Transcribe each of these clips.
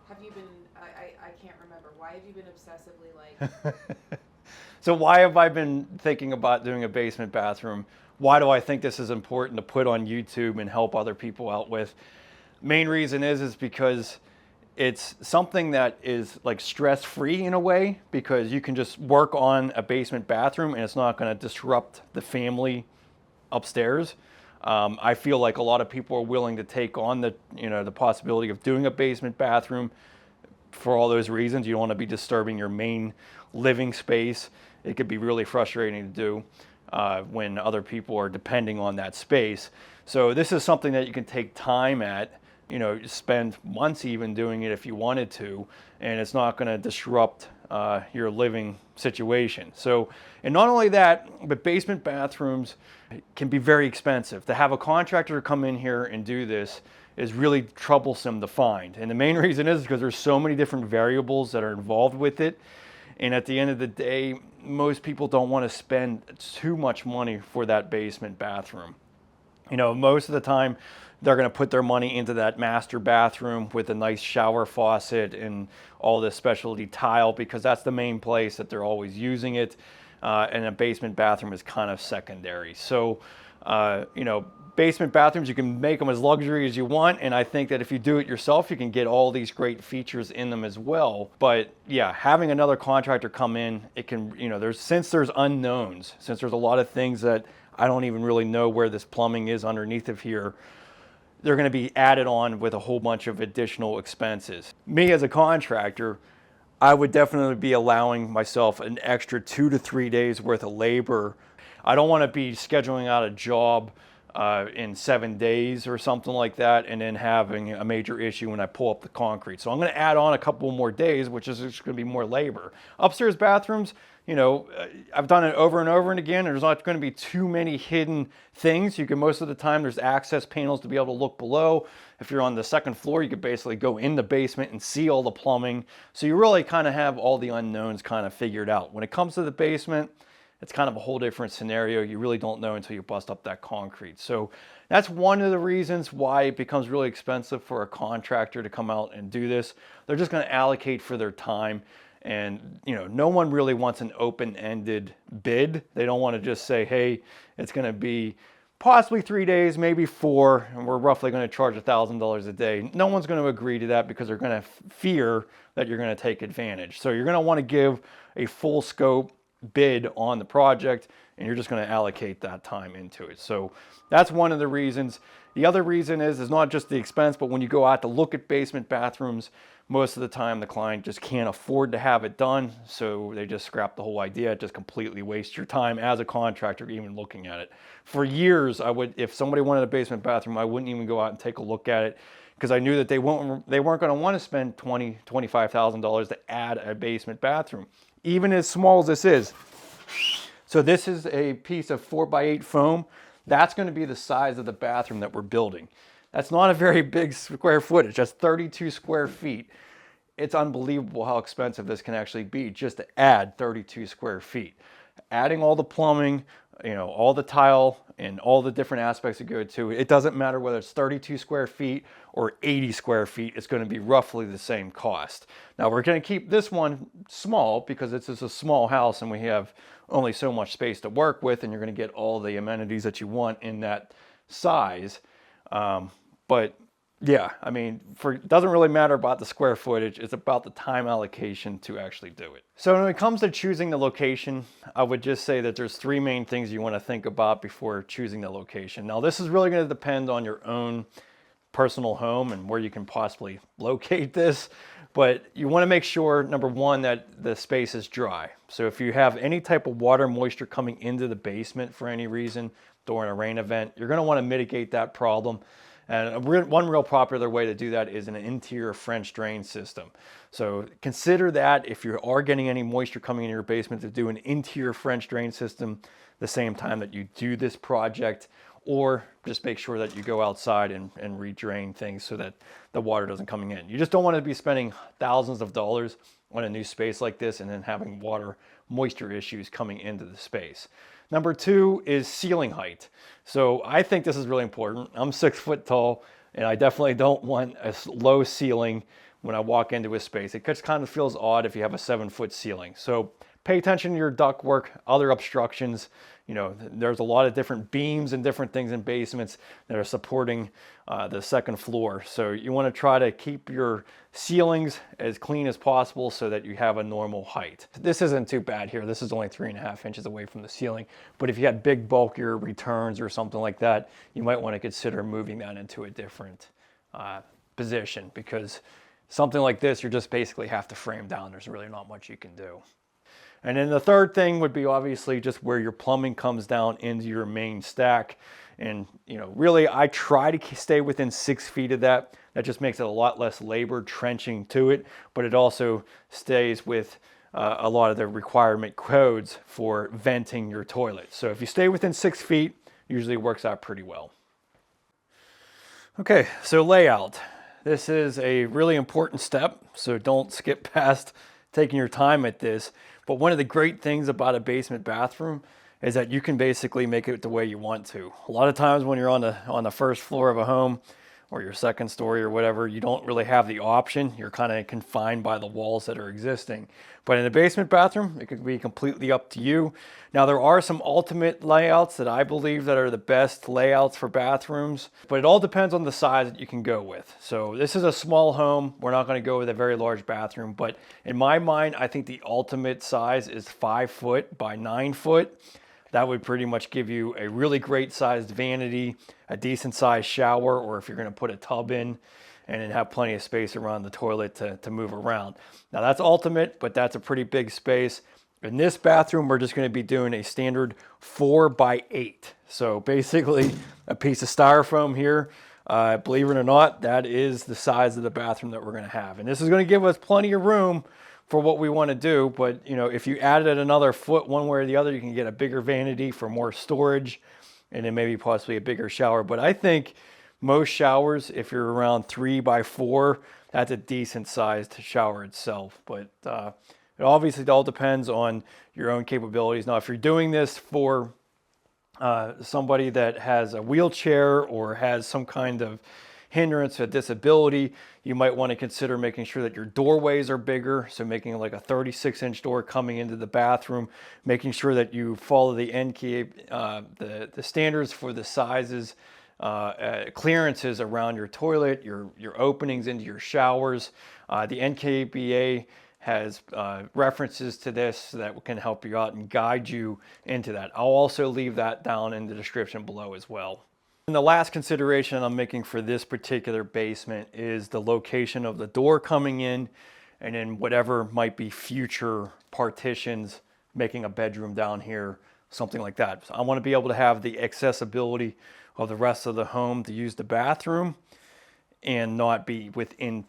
have you been, I can't remember, why have you been obsessively like, So why have I been thinking about doing a basement bathroom? Why do I think this is important to put on YouTube and help other people out with? Main reason is because it's something that is like stress free in a way, because you can just work on a basement bathroom and it's not going to disrupt the family upstairs. I feel like a lot of people are willing to take on the possibility of doing a basement bathroom for all those reasons. You don't want to be disturbing your main living space. It could be really frustrating to do when other people are depending on that space. So this is something that you can take time at, spend months even doing it if you wanted to, and it's not going to disrupt your living situation. So, and not only that, but basement bathrooms can be very expensive. To have a contractor come in here and do this is really troublesome to find. And the main reason is because there's so many different variables that are involved with it. And at the end of the day, most people don't want to spend too much money for that basement bathroom. Most of the time they're going to put their money into that master bathroom with a nice shower faucet and all this specialty tile, because that's the main place that they're always using it. And a basement bathroom is kind of secondary. So, basement bathrooms, you can make them as luxury as you want, and I think that if you do it yourself, you can get all these great features in them as well. But yeah, having another contractor come in, it can, since there's unknowns, since there's a lot of things that I don't even really know where this plumbing is underneath of here, they're going to be added on with a whole bunch of additional expenses. Me as a contractor, I would definitely be allowing myself an extra 2 to 3 days worth of labor. I don't want to be scheduling out a job in 7 days or something like that, and then having a major issue when I pull up the concrete. So I'm going to add on a couple more days, which is just going to be more labor. Upstairs bathrooms, I've done it over and over and again. There's not going to be too many hidden things. You can, most of the time, there's access panels to be able to look below. If you're on the second floor, you could basically go in the basement and see all the plumbing. So you really kind of have all the unknowns kind of figured out. When it comes to the basement, it's kind of a whole different scenario. You really don't know until you bust up that concrete. So that's one of the reasons why it becomes really expensive for a contractor to come out and do this. They're just going to allocate for their time. And, no one really wants an open-ended bid. They don't want to just say, hey, it's going to be possibly 3 days, maybe 4, and we're roughly going to charge $1,000 a day. No one's going to agree to that because they're going to fear that you're going to take advantage. So you're going to want to give a full scope bid on the project, and you're just going to allocate that time into it. So that's one of the reasons. The other reason is not just the expense, but when you go out to look at basement bathrooms, most of the time the client just can't afford to have it done, so they just scrap the whole idea. It just completely wastes your time as a contractor even looking at it. For years, if somebody wanted a basement bathroom, I wouldn't even go out and take a look at it, because I knew that they weren't going to want to spend $20,000, $25,000 to add a basement bathroom, even as small as this is. So this is a piece of 4x8 foam. That's going to be the size of the bathroom that we're building. That's not a very big square footage. That's 32 square feet. It's unbelievable how expensive this can actually be just to add 32 square feet. Adding all the plumbing, all the tile and all the different aspects that go to it. It doesn't matter whether it's 32 square feet or 80 square feet. It's going to be roughly the same cost. Now we're going to keep this one small because it's just a small house and we have only so much space to work with, and you're going to get all the amenities that you want in that size. But yeah, I mean, it doesn't really matter about the square footage. It's about the time allocation to actually do it. So when it comes to choosing the location, I would just say that there's 3 main things you want to think about before choosing the location. Now, this is really going to depend on your own personal home and where you can possibly locate this. But you want to make sure, number one, that the space is dry. So if you have any type of water moisture coming into the basement for any reason during a rain event, you're going to want to mitigate that problem. And one real popular way to do that is an interior French drain system. So consider that if you are getting any moisture coming into your basement, to do an interior French drain system the same time that you do this project, or just make sure that you go outside and redrain things so that the water doesn't coming in. You just don't want to be spending thousands of dollars on a new space like this and then having water moisture issues coming into the space. Number 2 is ceiling height. So I think this is really important. I'm 6 foot tall, And I definitely don't want a low ceiling when I walk into a space. It just kind of feels odd if you have a 7-foot ceiling. So pay attention to your ductwork, other obstructions. You know, there's a lot of different beams and different things in basements that are supporting the second floor. So you want to try to keep your ceilings as clean as possible so that you have a normal height. This isn't too bad here. This is only 3.5 inches away from the ceiling. But if you had big bulkier returns or something like that, you might want to consider moving that into a different position, because something like this, you just basically have to frame down. There's really not much you can do. And then the third thing would be obviously just where your plumbing comes down into your main stack. And, you know, really I try to stay within 6 feet of that. That just makes it a lot less labor trenching to it, but it also stays with a lot of the requirement codes for venting your toilet. So if you stay within 6 feet, usually works out pretty well. Okay, so layout. This is a really important step, so don't skip past taking your time at this. But one of the great things about a basement bathroom is that you can basically make it the way you want to. A lot of times when you're on the first floor of a home or your second story or whatever, you don't really have the option. You're kind of confined by the walls that are existing. But in a basement bathroom, it could be completely up to you. Now, there are some ultimate layouts that I believe that are the best layouts for bathrooms, but it all depends on the size that you can go with. So this is a small home. We're not going to go with a very large bathroom, but in my mind, I think the ultimate size is 5 foot by 9 foot. That would pretty much give you a really great sized vanity, a decent sized shower, or if you're going to put a tub in, and then have plenty of space around the toilet to move around. Now that's ultimate, but that's a pretty big space. In this bathroom, we're just going to be doing a standard 4 by 8. So basically a piece of styrofoam here. Believe it or not, that is the size of the bathroom that we're going to have. And this is going to give us plenty of room for what we want to do. But you know, if you added another foot one way or the other, you can get a bigger vanity for more storage, and then maybe possibly a bigger shower. But I think most showers, if you're around 3 by 4, that's a decent sized shower itself. But it obviously all depends on your own capabilities. Now, if you're doing this for somebody that has a wheelchair or has some kind of hindrance, a disability, you might want to consider making sure that your doorways are bigger. So making like a 36-inch door coming into the bathroom, making sure that you follow the NK, the standards for the sizes, clearances around your toilet, your openings into your showers. The NKBA has references to this that can help you out and guide you into that. I'll also leave that down in the description below as well. And the last consideration I'm making for this particular basement is the location of the door coming in, and then whatever might be future partitions, making a bedroom down here, something like that. So I want to be able to have the accessibility of the rest of the home to use the bathroom and not be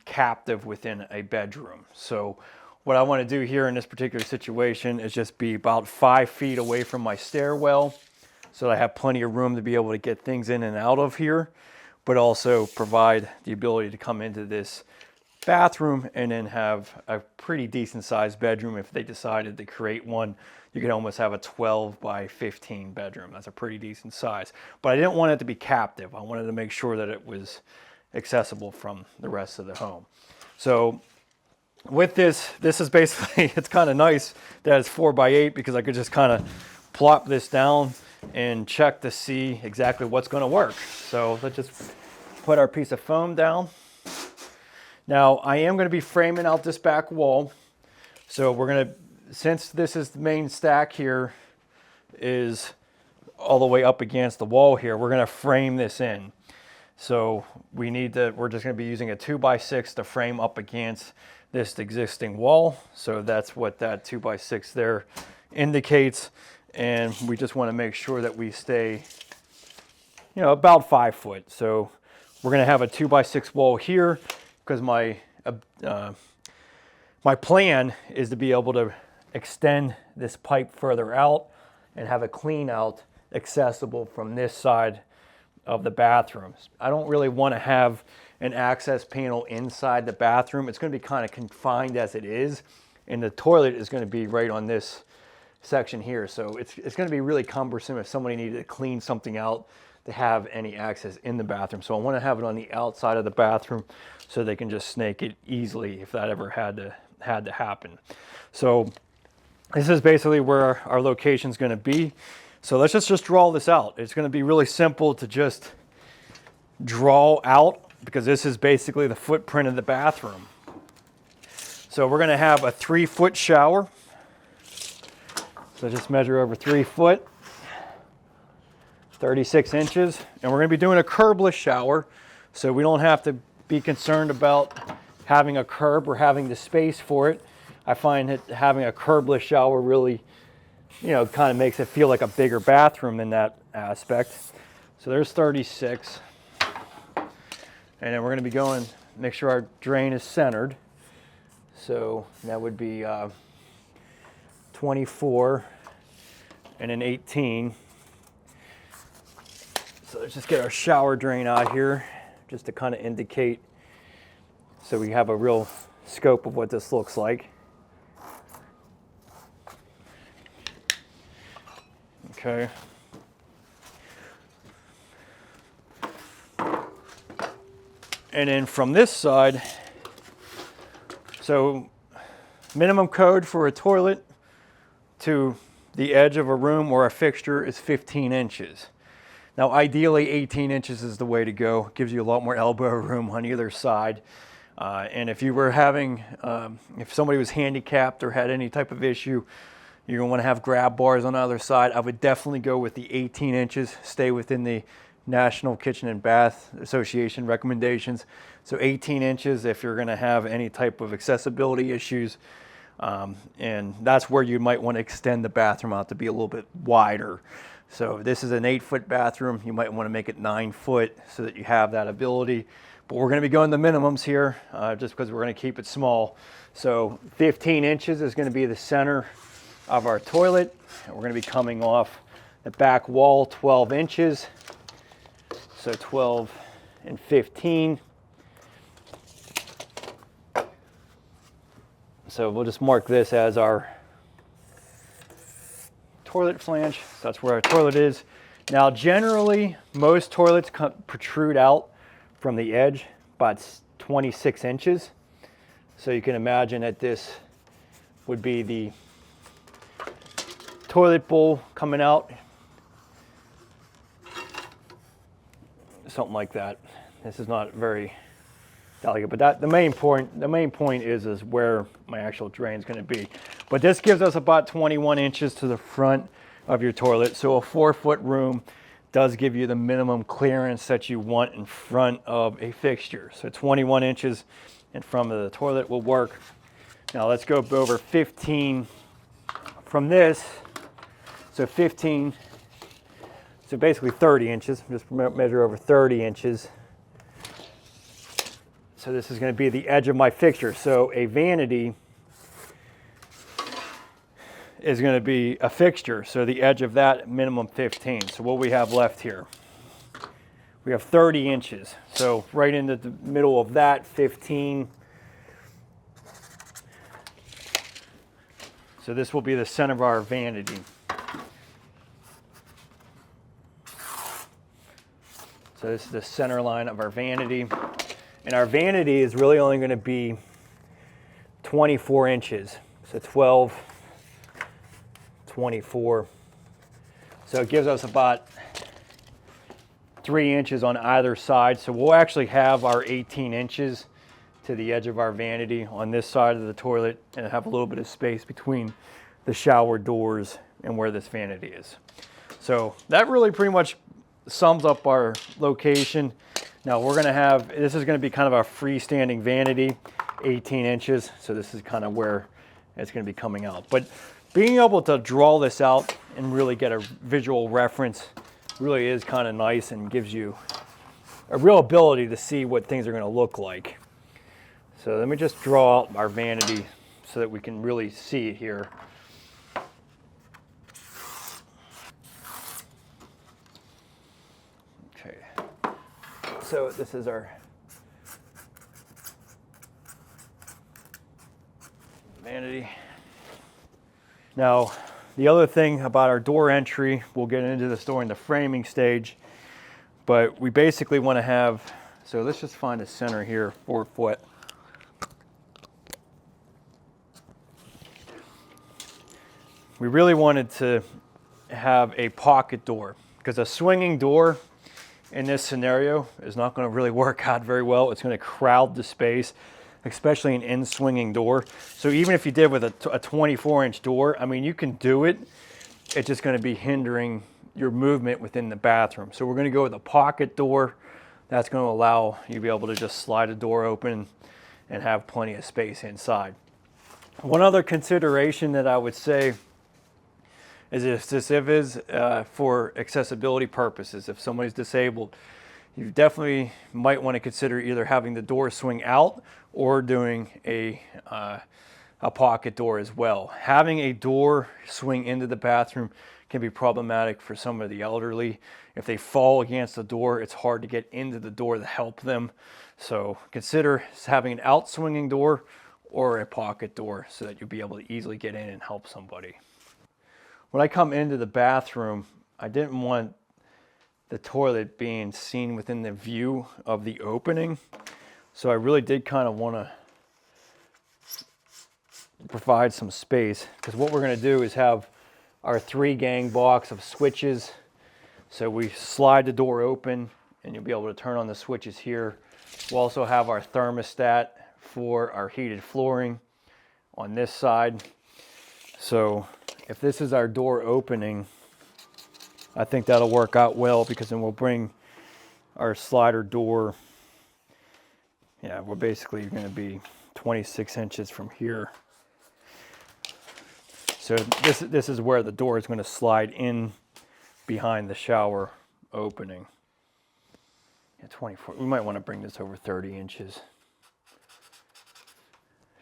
captive within a bedroom. So what I want to do here in this particular situation is just be about 5 feet away from my stairwell, so that I have plenty of room to be able to get things in and out of here, but also provide the ability to come into this bathroom and then have a pretty decent sized bedroom. If they decided to create one, you could almost have a 12 by 15 bedroom. That's a pretty decent size. But I didn't want it to be captive. I wanted to make sure that it was accessible from the rest of the home. So with this is basically, it's kind of nice that it's 4 by 8 because I could just kind of plop this down and check to see exactly what's going to work. So let's just put our piece of foam down. Now I am going to be framing out this back wall. So we're going to, since this is the main stack here is all the way up against the wall here, we're going to frame this in. So we're just going to be using a 2x6 to frame up against this existing wall. So that's what that 2x6 there indicates. And we just want to make sure that we stay, you know, about 5 foot. So we're going to have a 2x6 wall here because my plan is to be able to extend this pipe further out and have a clean out accessible from this side of the bathrooms. I don't really want to have an access panel inside the bathroom. It's going to be kind of confined as it is, and the toilet is going to be right on this section here. So it's going to be really cumbersome if somebody needed to clean something out to have any access in the bathroom. So I want to have it on the outside of the bathroom so they can just snake it easily if that ever had to happen. So this is basically where our location is going to be. So let's just draw this out. It's going to be really simple to just draw out, because this is basically the footprint of the bathroom. So we're going to have a 3-foot shower. So just measure over 3 foot, 36 inches. And we're going to be doing a curbless shower, so we don't have to be concerned about having a curb or having the space for it. I find that having a curbless shower really, kind of makes it feel like a bigger bathroom in that aspect. So there's 36. And then we're going to be going, make sure our drain is centered. So that would be 24 and an 18. So let's just get our shower drain out here just to kind of indicate, so we have a real scope of what this looks like. Okay. And then from this side, so minimum code for a toilet to the edge of a room or a fixture is 15 inches. Now ideally 18 inches is the way to go. It gives you a lot more elbow room on either side. And if you were having, if somebody was handicapped or had any type of issue, you're going to want to have grab bars on the other side. I would definitely go with the 18 inches, stay within the National Kitchen and Bath Association recommendations. So 18 inches if you're going to have any type of accessibility issues. And that's where you might want to extend the bathroom out to be a little bit wider. So if this is an 8-foot bathroom, you might want to make it 9 foot so that you have that ability. But we're going to be going the minimums here just because we're going to keep it small. So 15 inches is going to be the center of our toilet. And we're going to be coming off the back wall 12 inches. So 12 and 15. So we'll just mark this as our toilet flange. So that's where our toilet is. Now generally, most toilets protrude out from the edge about 26 inches. So you can imagine that this would be the toilet bowl coming out. Something like that. This is not very delicate, but the main point is where my actual drain is going to be. But this gives us about 21 inches to the front of your toilet. So a 4-foot room does give you the minimum clearance that you want in front of a fixture. So 21 inches in front of the toilet will work. Now let's go over 15 from this. So 15, so basically 30 inches. Just measure over 30 inches. So this is going to be the edge of my fixture. So a vanity is going to be a fixture. So the edge of that, minimum 15. So what we have left here, we have 30 inches. So right into the middle of that, 15. So this will be the center of our vanity. So this is the center line of our vanity. And our vanity is really only going to be 24 inches. So 12, 24. So it gives us about 3 inches on either side. So we'll actually have our 18 inches to the edge of our vanity on this side of the toilet and have a little bit of space between the shower doors and where this vanity is. So that really pretty much sums up our location. Now we're going to have, this is going to be kind of our freestanding vanity, 18 inches. So this is kind of where it's going to be coming out. But being able to draw this out and really get a visual reference really is kind of nice and gives you a real ability to see what things are going to look like. So let me just draw out our vanity so that we can really see it here. Okay. So this is our vanity. Now, the other thing about our door entry, we'll get into this during the framing stage, But we basically want to have, so let's just find a center here, 4 foot. We really wanted to have a pocket door, because a swinging door in this scenario is not going to really work out very well. It's going to crowd the space, especially an in-swinging door. So even if you did with a 24-inch door, I mean, you can do it. It's just going to be hindering your movement within the bathroom. So we're going to go with a pocket door. That's going to allow you to be able to just slide the door open and have plenty of space inside. One other consideration that I would say is if this is for accessibility purposes, if somebody's disabled, you definitely might want to consider either having the door swing out or doing a pocket door as well. Having a door swing into the bathroom can be problematic for some of the elderly. If they fall against the door, it's hard to get into the door to help them. So consider having an out swinging door or a pocket door so that you'll be able to easily get in and help somebody. When I come into the bathroom, I didn't want the toilet being seen within the view of the opening. So I really did kind of want to provide some space, because what we're going to do is have our 3-gang box of switches. So we slide the door open and you'll be able to turn on the switches here. We'll also have our thermostat for our heated flooring on this side. So if this is our door opening, I think that'll work out well, because then we'll bring our slider door. Yeah, we're basically going to be 26 inches from here. So this is where the door is going to slide in behind the shower opening. Yeah, 24. We might want to bring this over 30 inches.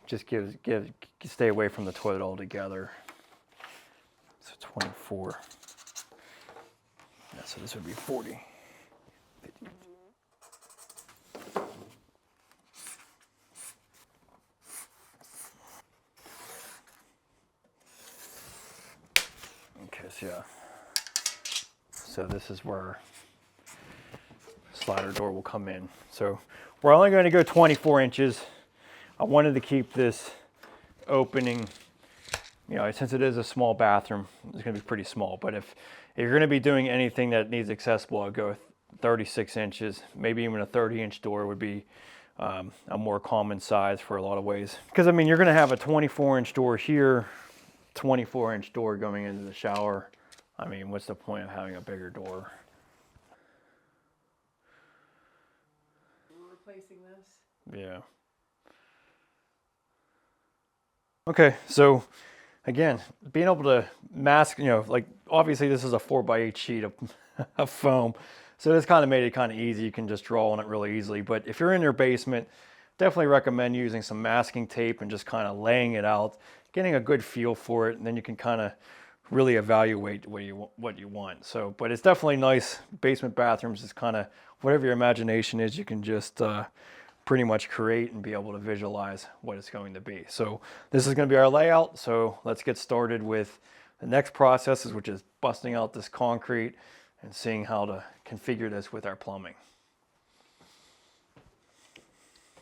Just stay away from the toilet altogether. So 24. Yeah, so this would be 40. 50. Okay, so yeah. So this is where slider door will come in. So we're only going to go 24 inches. I wanted to keep this opening, you know, since it is a small bathroom, it's going to be pretty small. But if you're going to be doing anything that needs accessible, I'll go with 36 inches. Maybe even a 30-inch door would be a more common size for a lot of ways. Because, I mean, you're going to have a 24-inch door here, 24-inch door going into the shower. I mean, what's the point of having a bigger door? We're replacing this. Yeah. Okay, so again, being able to mask, you know, like obviously this is a 4x8 sheet of foam. So this kind of made it kind of easy. You can just draw on it really easily. But if you're in your basement, definitely recommend using some masking tape and just kind of laying it out, getting a good feel for it, and then you can kind of really evaluate what you want. So, but it's definitely nice. Basement bathrooms is kind of whatever your imagination is, you can just pretty much create and be able to visualize what it's going to be. So this is going to be our layout. So let's get started with the next processes, which is busting out this concrete and seeing how to configure this with our plumbing.